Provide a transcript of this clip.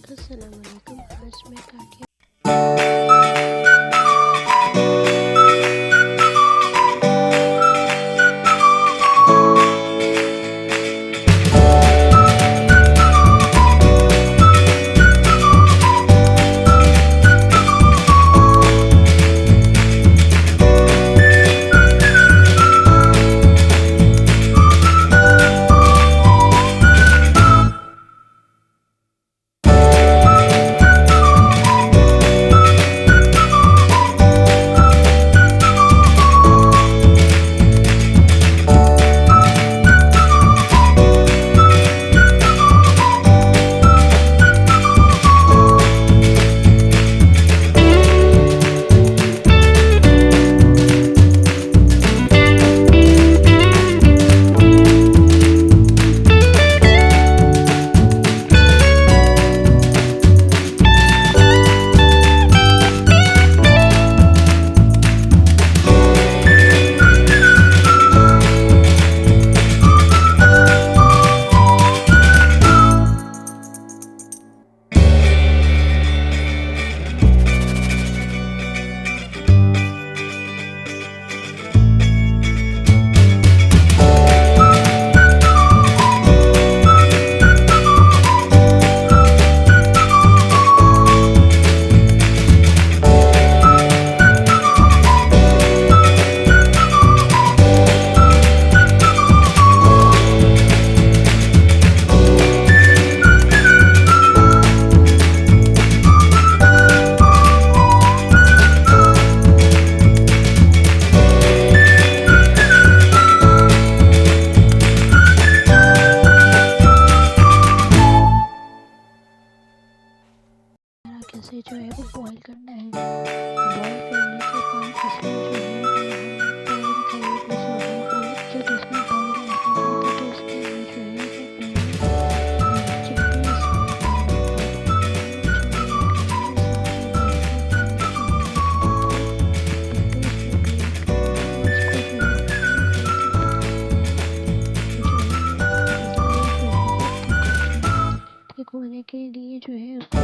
अस्सलाम वालेकुम। आज मैं काठिया कैसे जो है वो बॉईल करना है। बॉईल करने के बाद इसमें जो है हम बॉईल करेंगे सोयाबीन को। जब इसमें बॉईल आ जाएगा तो इसके अंदर जो है वो चिकन होने के लिए जो है उसको